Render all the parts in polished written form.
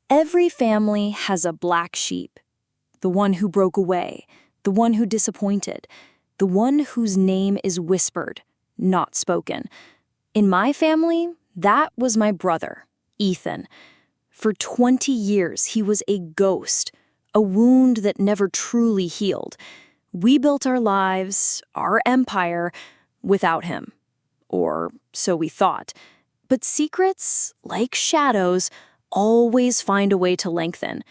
Every family has a black sheep, the one who broke away, the one who disappointed, the one whose name is whispered, not spoken. In my family, that was my brother, Ethan. For 20 years, he was a ghost, a wound that never truly healed. We built our lives, our empire, without him. Or so we thought. But secrets, like shadows, always find a way to lengthen.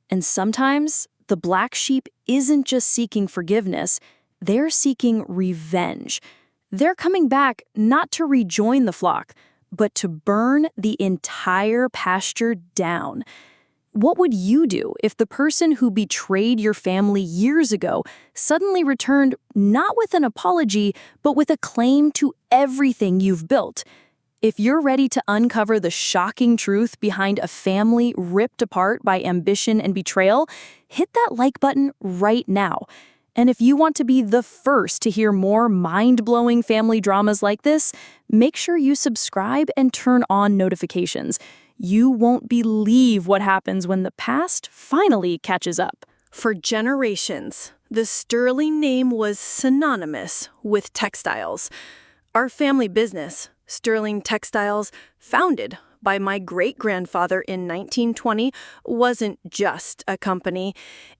And sometimes, the black sheep isn't just seeking forgiveness, they're seeking revenge. They're coming back not to rejoin the flock, but to burn the entire pasture down. What would you do if the person who betrayed your family years ago suddenly returned not with an apology, but with a claim to everything you've built? If you're ready to uncover the shocking truth behind a family ripped apart by ambition and betrayal, hit that like button right now. And if you want to be the first to hear more mind-blowing family dramas like this, make sure you subscribe and turn on notifications. You won't believe what happens when the past finally catches up. For generations, the Sterling name was synonymous with textiles. Our family business, Sterling Textiles, founded by my great-grandfather in 1920, wasn't just a company.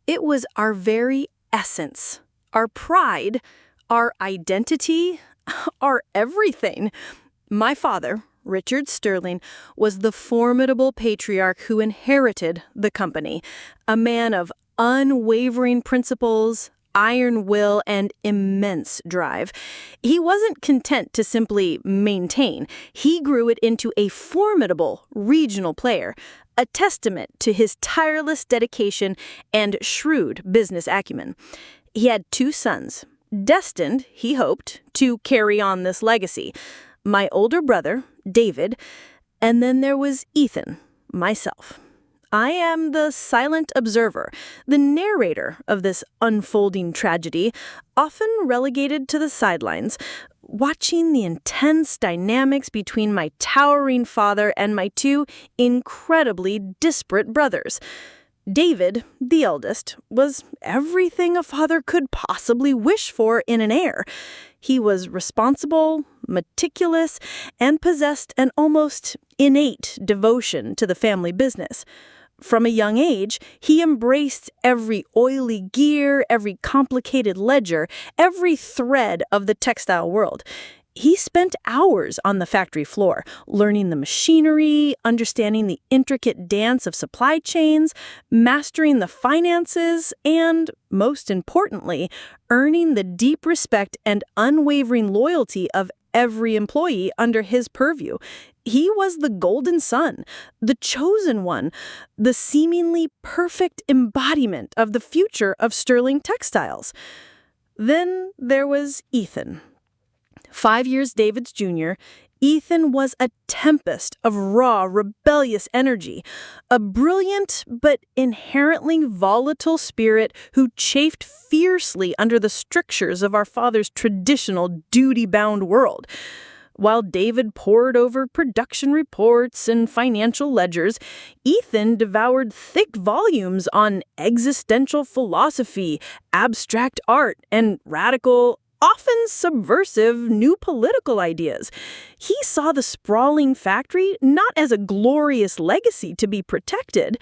It was our very essence, our pride, our identity, our everything. My father, Richard Sterling, was the formidable patriarch who inherited the company, a man of unwavering principles, iron will, and immense drive. He wasn't content to simply maintain. He grew it into a formidable regional player, a testament to his tireless dedication and shrewd business acumen. He had 2 sons, destined, he hoped, to carry on this legacy. My older brother, David, and then there was Ethan, myself. I am the silent observer, the narrator of this unfolding tragedy, often relegated to the sidelines, watching the intense dynamics between my towering father and my 2 incredibly disparate brothers. David, the eldest, was everything a father could possibly wish for in an heir. He was responsible, meticulous, and possessed an almost innate devotion to the family business. From a young age, he embraced every oily gear, every complicated ledger, every thread of the textile world. He spent hours on the factory floor, learning the machinery, understanding the intricate dance of supply chains, mastering the finances, and, most importantly, earning the deep respect and unwavering loyalty of every employee under his purview. He was the golden son, the chosen one, the seemingly perfect embodiment of the future of Sterling Textiles. Then there was Ethan. 5 years David's junior, Ethan was a tempest of raw, rebellious energy, a brilliant but inherently volatile spirit who chafed fiercely under the strictures of our father's traditional duty-bound world. While David pored over production reports and financial ledgers, Ethan devoured thick volumes on existential philosophy, abstract art, and radical, often subversive, new political ideas. He saw the sprawling factory not as a glorious legacy to be protected,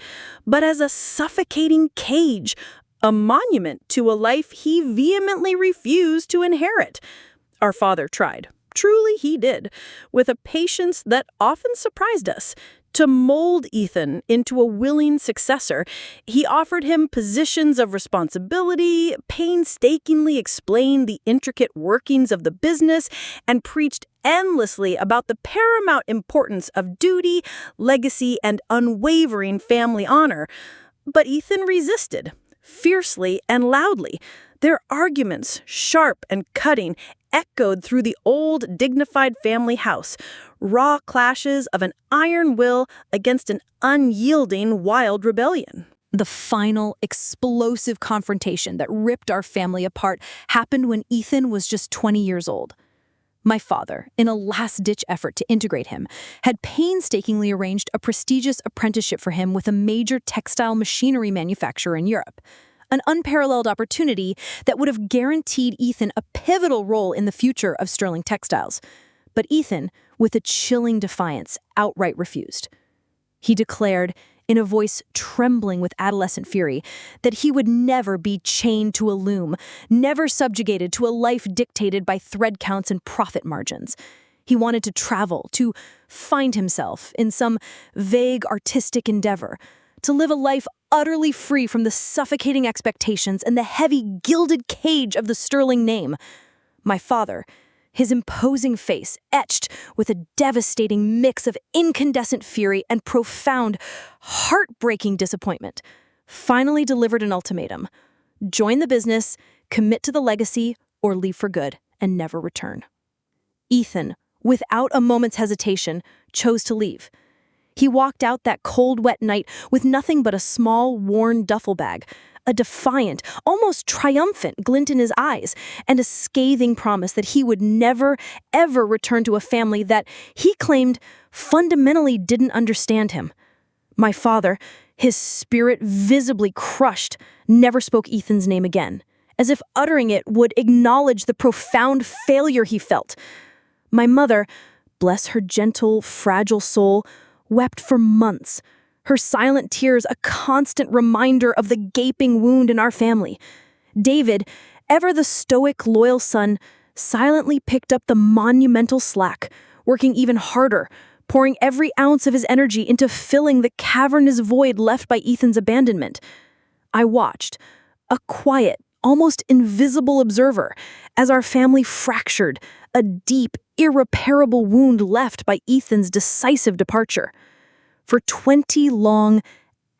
but as a suffocating cage, a monument to a life he vehemently refused to inherit. Our father tried. Truly he did, with a patience that often surprised us. To mold Ethan into a willing successor, he offered him positions of responsibility, painstakingly explained the intricate workings of the business, and preached endlessly about the paramount importance of duty, legacy, and unwavering family honor. But Ethan resisted, fiercely and loudly. Their arguments, sharp and cutting, echoed through the old, dignified family house, raw clashes of an iron will against an unyielding, wild rebellion. The final, explosive confrontation that ripped our family apart happened when Ethan was just 20 years old. My father, in a last-ditch effort to integrate him, had painstakingly arranged a prestigious apprenticeship for him with a major textile machinery manufacturer in Europe. An unparalleled opportunity that would have guaranteed Ethan a pivotal role in the future of Sterling Textiles. But Ethan, with a chilling defiance, outright refused. He declared, in a voice trembling with adolescent fury, that he would never be chained to a loom, never subjugated to a life dictated by thread counts and profit margins. He wanted to travel, to find himself in some vague artistic endeavor, to live a life utterly free from the suffocating expectations and the heavy gilded cage of the Sterling name. My father, his imposing face etched with a devastating mix of incandescent fury and profound, heartbreaking disappointment, finally delivered an ultimatum: join the business, commit to the legacy, or leave for good and never return. Ethan, without a moment's hesitation, chose to leave. He walked out that cold, wet night with nothing but a small, worn duffel bag, a defiant, almost triumphant glint in his eyes, and a scathing promise that he would never, ever return to a family that, he claimed, fundamentally didn't understand him. My father, his spirit visibly crushed, never spoke Ethan's name again, as if uttering it would acknowledge the profound failure he felt. My mother, bless her gentle, fragile soul, wept for months, her silent tears a constant reminder of the gaping wound in our family. David, ever the stoic, loyal son, silently picked up the monumental slack, working even harder, pouring every ounce of his energy into filling the cavernous void left by Ethan's abandonment. I watched, a quiet, almost invisible observer, as our family fractured, a deep, irreparable wound left by Ethan's decisive departure. For 20 long,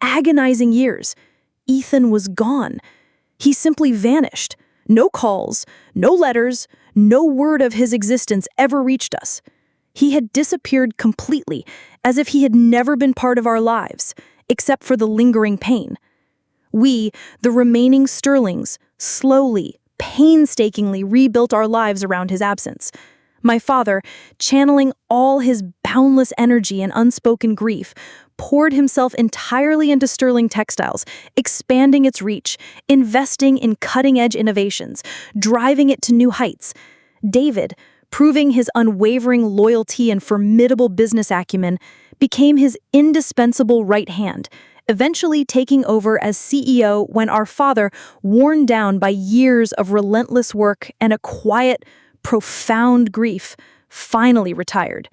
agonizing years, Ethan was gone. He simply vanished. No calls, no letters, no word of his existence ever reached us. He had disappeared completely, as if he had never been part of our lives, except for the lingering pain. We, the remaining Sterlings, slowly, painstakingly rebuilt our lives around his absence. My father, channeling all his boundless energy and unspoken grief, poured himself entirely into Sterling Textiles, expanding its reach, investing in cutting-edge innovations, driving it to new heights. David, proving his unwavering loyalty and formidable business acumen, became his indispensable right hand, eventually taking over as CEO when our father, worn down by years of relentless work and a quiet, profound grief, finally retired.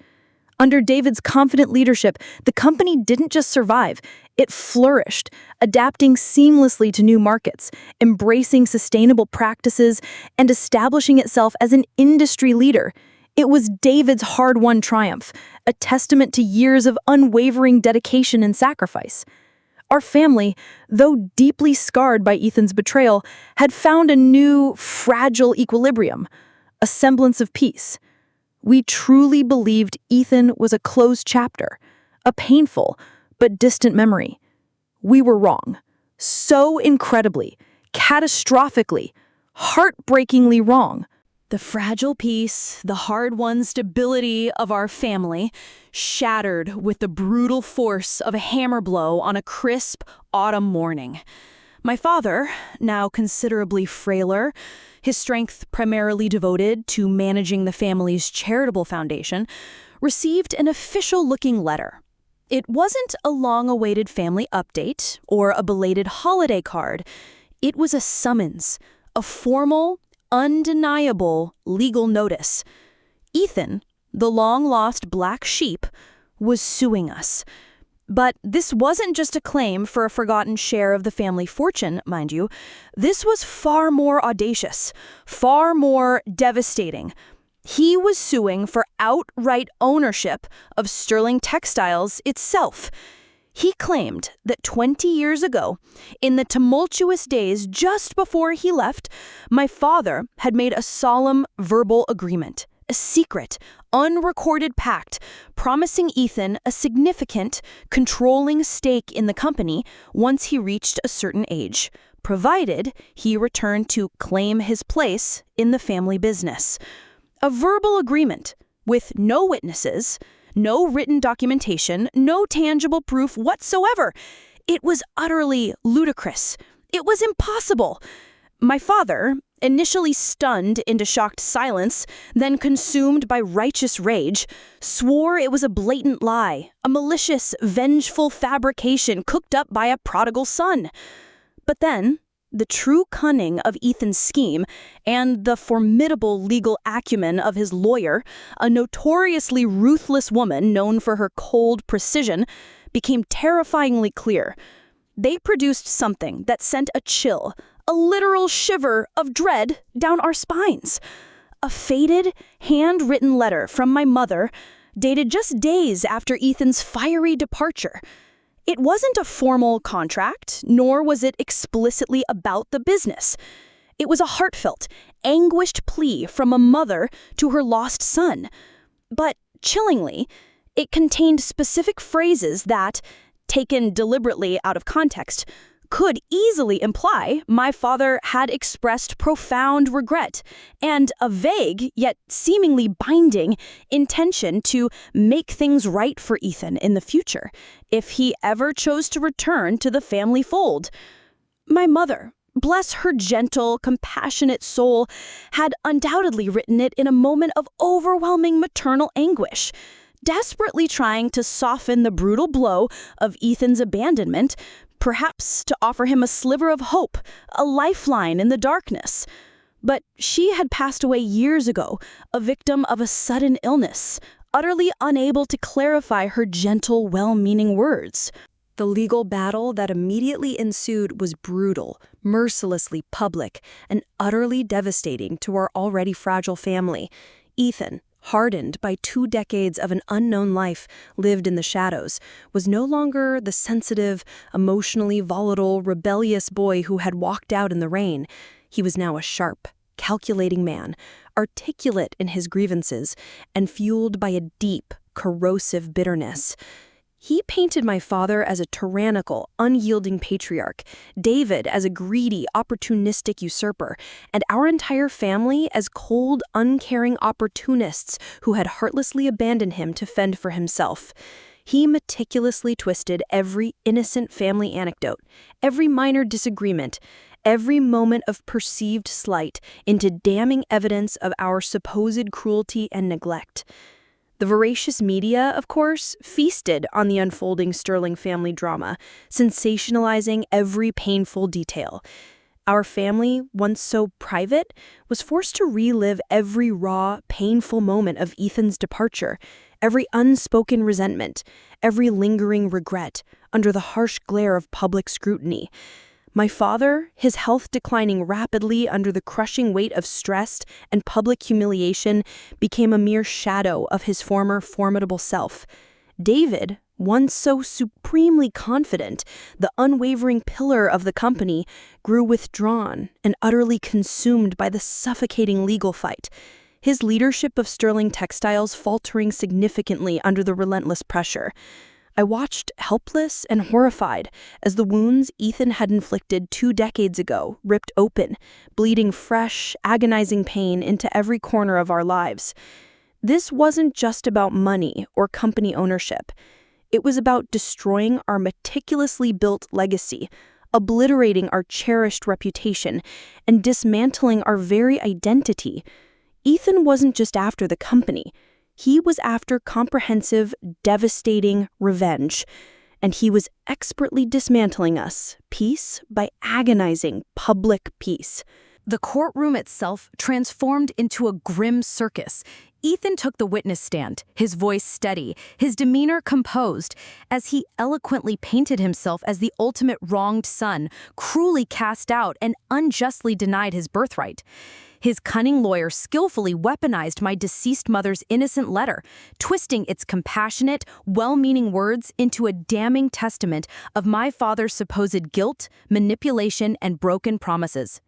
Under David's confident leadership, the company didn't just survive, it flourished, adapting seamlessly to new markets, embracing sustainable practices, and establishing itself as an industry leader. It was David's hard-won triumph, a testament to years of unwavering dedication and sacrifice. Our family, though deeply scarred by Ethan's betrayal, had found a new, fragile equilibrium, a semblance of peace. We truly believed Ethan was a closed chapter, a painful but distant memory. We were wrong. So incredibly, catastrophically, heartbreakingly wrong. The fragile peace, the hard-won stability of our family, shattered with the brutal force of a hammer blow on a crisp autumn morning. My father, now considerably frailer, his strength primarily devoted to managing the family's charitable foundation, received an official-looking letter. It wasn't a long-awaited family update or a belated holiday card. It was a summons, a formal, undeniable legal notice. Ethan, the long-lost black sheep, was suing us. But this wasn't just a claim for a forgotten share of the family fortune, mind you. This was far more audacious, far more devastating. He was suing for outright ownership of Sterling Textiles itself. He claimed that 20 years ago, in the tumultuous days just before he left, my father had made a solemn verbal agreement, a secret, unrecorded pact, promising Ethan a significant, controlling stake in the company once he reached a certain age, provided he returned to claim his place in the family business. A verbal agreement with no witnesses, no written documentation, no tangible proof whatsoever. It was utterly ludicrous. It was impossible. My father, initially stunned into shocked silence, then consumed by righteous rage, swore it was a blatant lie, a malicious, vengeful fabrication cooked up by a prodigal son. But then, the true cunning of Ethan's scheme and the formidable legal acumen of his lawyer, a notoriously ruthless woman known for her cold precision, became terrifyingly clear. They produced something that sent a chill, a literal shiver of dread down our spines. A faded, handwritten letter from my mother, dated just days after Ethan's fiery departure. It wasn't a formal contract, nor was it explicitly about the business. It was a heartfelt, anguished plea from a mother to her lost son. But, chillingly, it contained specific phrases that, taken deliberately out of context, could easily imply my father had expressed profound regret and a vague, yet seemingly binding, intention to make things right for Ethan in the future, if he ever chose to return to the family fold. My mother, bless her gentle, compassionate soul, had undoubtedly written it in a moment of overwhelming maternal anguish, desperately trying to soften the brutal blow of Ethan's abandonment, perhaps to offer him a sliver of hope, a lifeline in the darkness. But she had passed away years ago, a victim of a sudden illness, utterly unable to clarify her gentle, well-meaning words. The legal battle that immediately ensued was brutal, mercilessly public, and utterly devastating to our already fragile family. Ethan, hardened by 2 decades of an unknown life lived in the shadows, was no longer the sensitive, emotionally volatile, rebellious boy who had walked out in the rain. He was now a sharp, calculating man, articulate in his grievances, and fueled by a deep, corrosive bitterness. He painted my father as a tyrannical, unyielding patriarch, David as a greedy, opportunistic usurper, and our entire family as cold, uncaring opportunists who had heartlessly abandoned him to fend for himself. He meticulously twisted every innocent family anecdote, every minor disagreement, every moment of perceived slight into damning evidence of our supposed cruelty and neglect. The voracious media, of course, feasted on the unfolding Sterling family drama, sensationalizing every painful detail. Our family, once so private, was forced to relive every raw, painful moment of Ethan's departure, every unspoken resentment, every lingering regret, under the harsh glare of public scrutiny. My father, his health declining rapidly under the crushing weight of stress and public humiliation, became a mere shadow of his former formidable self. David, once so supremely confident, the unwavering pillar of the company, grew withdrawn and utterly consumed by the suffocating legal fight, his leadership of Sterling Textiles faltering significantly under the relentless pressure. I watched helpless and horrified as the wounds Ethan had inflicted 2 decades ago ripped open, bleeding fresh, agonizing pain into every corner of our lives. This wasn't just about money or company ownership. It was about destroying our meticulously built legacy, obliterating our cherished reputation, and dismantling our very identity. Ethan wasn't just after the company. He was after comprehensive, devastating revenge, and he was expertly dismantling us, piece by agonizing public peace. The courtroom itself transformed into a grim circus. Ethan took the witness stand, his voice steady, his demeanor composed, as he eloquently painted himself as the ultimate wronged son, cruelly cast out and unjustly denied his birthright. His cunning lawyer skillfully weaponized my deceased mother's innocent letter, twisting its compassionate, well-meaning words into a damning testament of my father's supposed guilt, manipulation, and broken promises.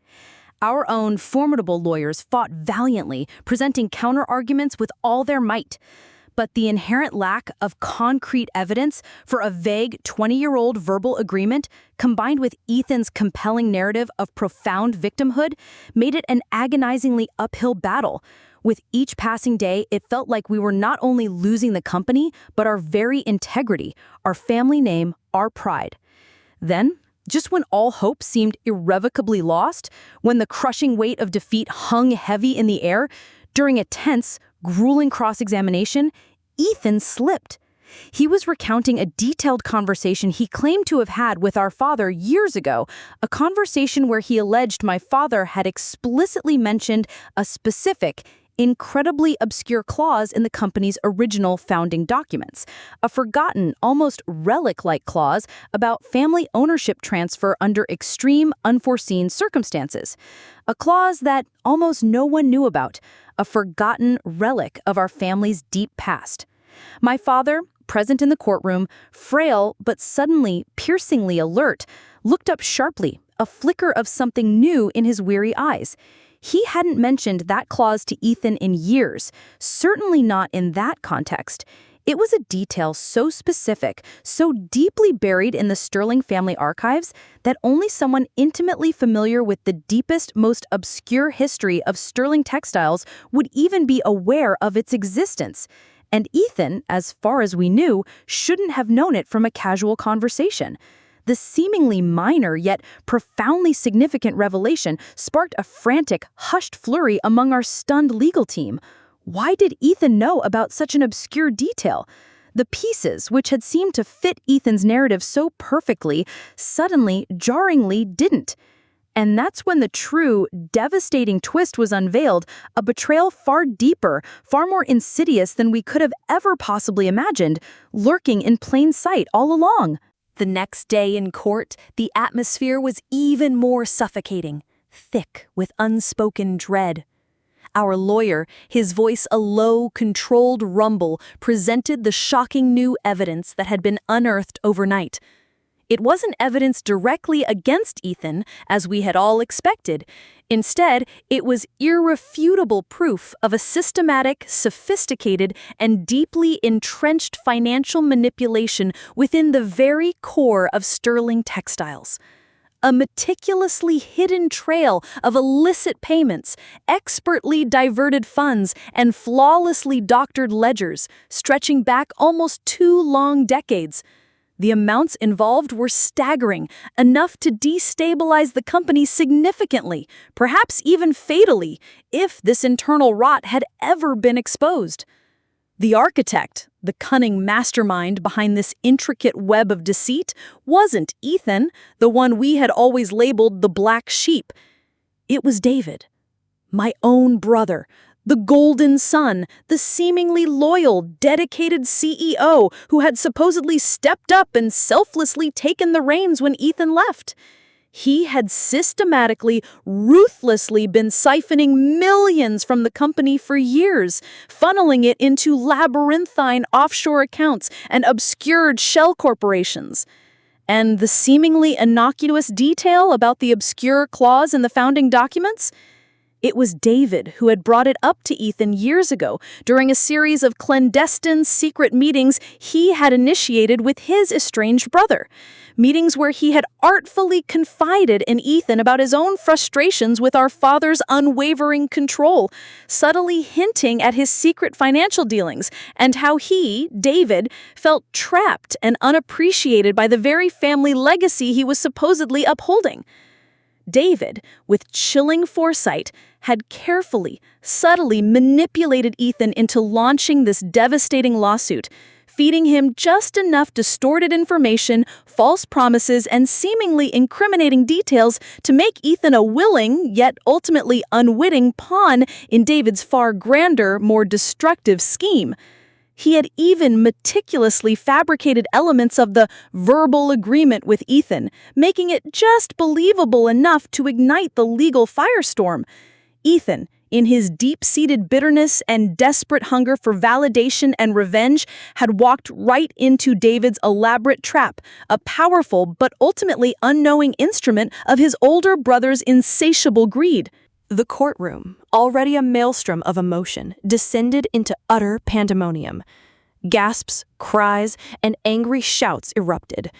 Our own formidable lawyers fought valiantly, presenting counter-arguments with all their might. But the inherent lack of concrete evidence for a vague 20-year-old verbal agreement, combined with Ethan's compelling narrative of profound victimhood, made it an agonizingly uphill battle. With each passing day, it felt like we were not only losing the company, but our very integrity, our family name, our pride. Then, just when all hope seemed irrevocably lost, when the crushing weight of defeat hung heavy in the air, during a tense, grueling cross-examination, Ethan slipped. He was recounting a detailed conversation he claimed to have had with our father years ago, a conversation where he alleged my father had explicitly mentioned a specific, incredibly obscure clause in the company's original founding documents, a forgotten, almost relic-like clause about family ownership transfer under extreme, unforeseen circumstances, a clause that almost no one knew about, a forgotten relic of our family's deep past. My father, present in the courtroom, frail but suddenly piercingly alert, looked up sharply, a flicker of something new in his weary eyes. He hadn't mentioned that clause to Ethan in years, certainly not in that context. It was a detail so specific, so deeply buried in the Sterling family archives, that only someone intimately familiar with the deepest, most obscure history of Sterling Textiles would even be aware of its existence. And Ethan, as far as we knew, shouldn't have known it from a casual conversation. The seemingly minor yet profoundly significant revelation sparked a frantic, hushed flurry among our stunned legal team. Why did Ethan know about such an obscure detail? The pieces, which had seemed to fit Ethan's narrative so perfectly, suddenly, jarringly didn't. And that's when the true, devastating twist was unveiled, a betrayal far deeper, far more insidious than we could have ever possibly imagined, lurking in plain sight all along. The next day in court, the atmosphere was even more suffocating, thick with unspoken dread. Our lawyer, his voice a low, controlled rumble, presented the shocking new evidence that had been unearthed overnight. It wasn't evidence directly against Ethan, as we had all expected. Instead, it was irrefutable proof of a systematic, sophisticated, and deeply entrenched financial manipulation within the very core of Sterling Textiles. A meticulously hidden trail of illicit payments, expertly diverted funds, and flawlessly doctored ledgers, stretching back almost 2 long decades. The amounts involved were staggering, enough to destabilize the company significantly, perhaps even fatally, if this internal rot had ever been exposed. The architect, the cunning mastermind behind this intricate web of deceit, wasn't Ethan, the one we had always labeled the black sheep. It was David, my own brother, the golden son, the seemingly loyal, dedicated CEO who had supposedly stepped up and selflessly taken the reins when Ethan left. He had systematically, ruthlessly been siphoning millions from the company for years, funneling it into labyrinthine offshore accounts and obscured shell corporations. And the seemingly innocuous detail about the obscure clause in the founding documents? It was David who had brought it up to Ethan years ago during a series of clandestine secret meetings he had initiated with his estranged brother. Meetings where he had artfully confided in Ethan about his own frustrations with our father's unwavering control, subtly hinting at his secret financial dealings and how he, David, felt trapped and unappreciated by the very family legacy he was supposedly upholding. David, with chilling foresight, had carefully, subtly manipulated Ethan into launching this devastating lawsuit, feeding him just enough distorted information, false promises, and seemingly incriminating details to make Ethan a willing, yet ultimately unwitting pawn in David's far grander, more destructive scheme. He had even meticulously fabricated elements of the verbal agreement with Ethan, making it just believable enough to ignite the legal firestorm. Ethan, in his deep-seated bitterness and desperate hunger for validation and revenge, had walked right into David's elaborate trap, a powerful but ultimately unknowing instrument of his older brother's insatiable greed. The courtroom, already a maelstrom of emotion, descended into utter pandemonium. Gasps, cries, and angry shouts erupted.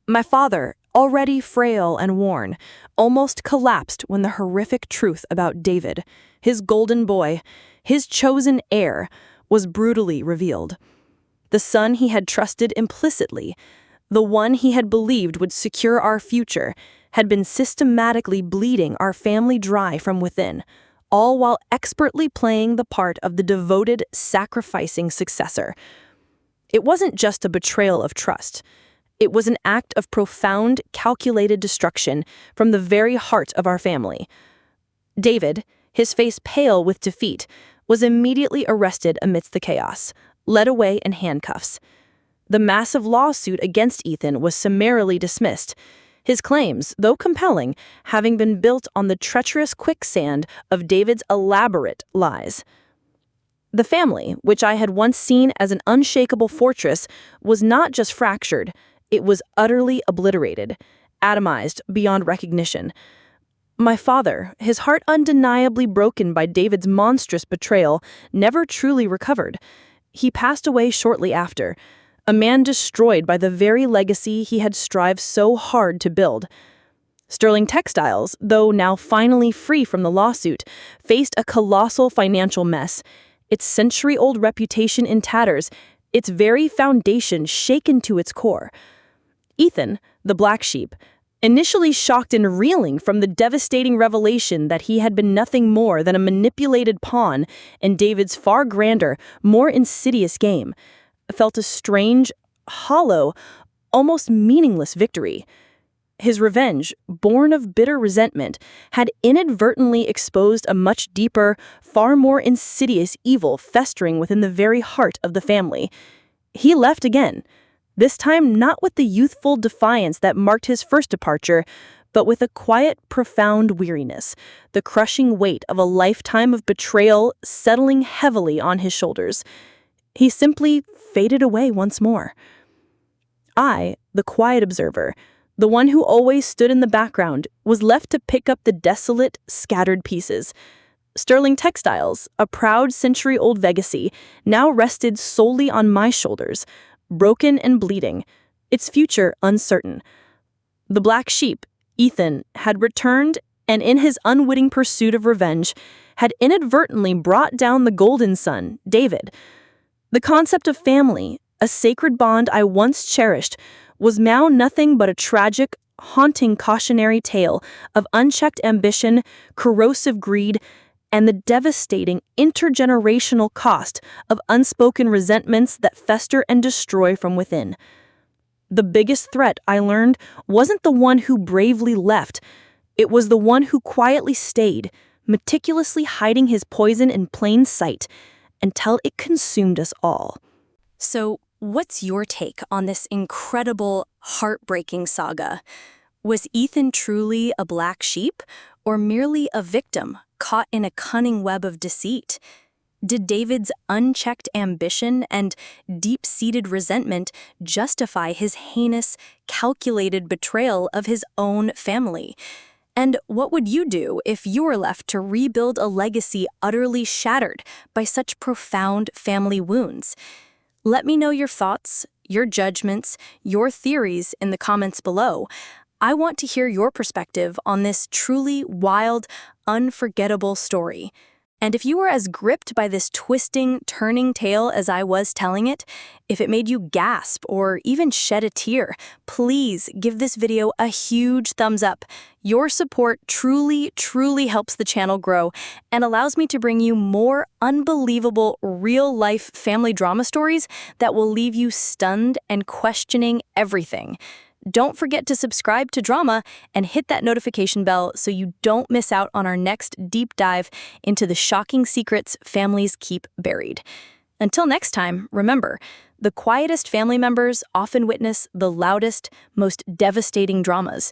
My father, already frail and worn, almost collapsed when the horrific truth about David, his golden boy, his chosen heir, was brutally revealed. The son he had trusted implicitly, the one he had believed would secure our future, had been systematically bleeding our family dry from within, all while expertly playing the part of the devoted, sacrificing successor. It wasn't just a betrayal of trust. It was an act of profound, calculated destruction from the very heart of our family. David, his face pale with defeat, was immediately arrested amidst the chaos, led away in handcuffs. The massive lawsuit against Ethan was summarily dismissed, his claims, though compelling, having been built on the treacherous quicksand of David's elaborate lies. The family, which I had once seen as an unshakable fortress, was not just fractured, it was utterly obliterated, atomized beyond recognition. My father, his heart undeniably broken by David's monstrous betrayal, never truly recovered. He passed away shortly after, a man destroyed by the very legacy he had strived so hard to build. Sterling Textiles, though now finally free from the lawsuit, faced a colossal financial mess, its century-old reputation in tatters, its very foundation shaken to its core. Ethan, the black sheep, initially shocked and reeling from the devastating revelation that he had been nothing more than a manipulated pawn in David's far grander, more insidious game, felt a strange, hollow, almost meaningless victory. His revenge, born of bitter resentment, had inadvertently exposed a much deeper, far more insidious evil festering within the very heart of the family. He left again, this time not with the youthful defiance that marked his first departure, but with a quiet, profound weariness, the crushing weight of a lifetime of betrayal settling heavily on his shoulders. He simply faded away once more. I, the quiet observer, the one who always stood in the background, was left to pick up the desolate, scattered pieces. Sterling Textiles, a proud century-old legacy, now rested solely on my shoulders, broken and bleeding, its future uncertain. The black sheep, Ethan, had returned and in his unwitting pursuit of revenge, had inadvertently brought down the golden son, David. The concept of family, a sacred bond I once cherished, was now nothing but a tragic, haunting cautionary tale of unchecked ambition, corrosive greed, and the devastating intergenerational cost of unspoken resentments that fester and destroy from within. The biggest threat, I learned, wasn't the one who bravely left. It was the one who quietly stayed, meticulously hiding his poison in plain sight, until it consumed us all. So, what's your take on this incredible, heartbreaking saga? Was Ethan truly a black sheep, or merely a victim caught in a cunning web of deceit? Did David's unchecked ambition and deep-seated resentment justify his heinous, calculated betrayal of his own family? And what would you do if you were left to rebuild a legacy utterly shattered by such profound family wounds? Let me know your thoughts, your judgments, your theories in the comments below. I want to hear your perspective on this truly wild, unforgettable story. And if you were as gripped by this twisting, turning tale as I was telling it, if it made you gasp or even shed a tear, please give this video a huge thumbs up. Your support truly, truly helps the channel grow and allows me to bring you more unbelievable, real-life family drama stories that will leave you stunned and questioning everything. Don't forget to subscribe to Drama and hit that notification bell so you don't miss out on our next deep dive into the shocking secrets families keep buried. Until next time, remember, the quietest family members often witness the loudest, most devastating dramas.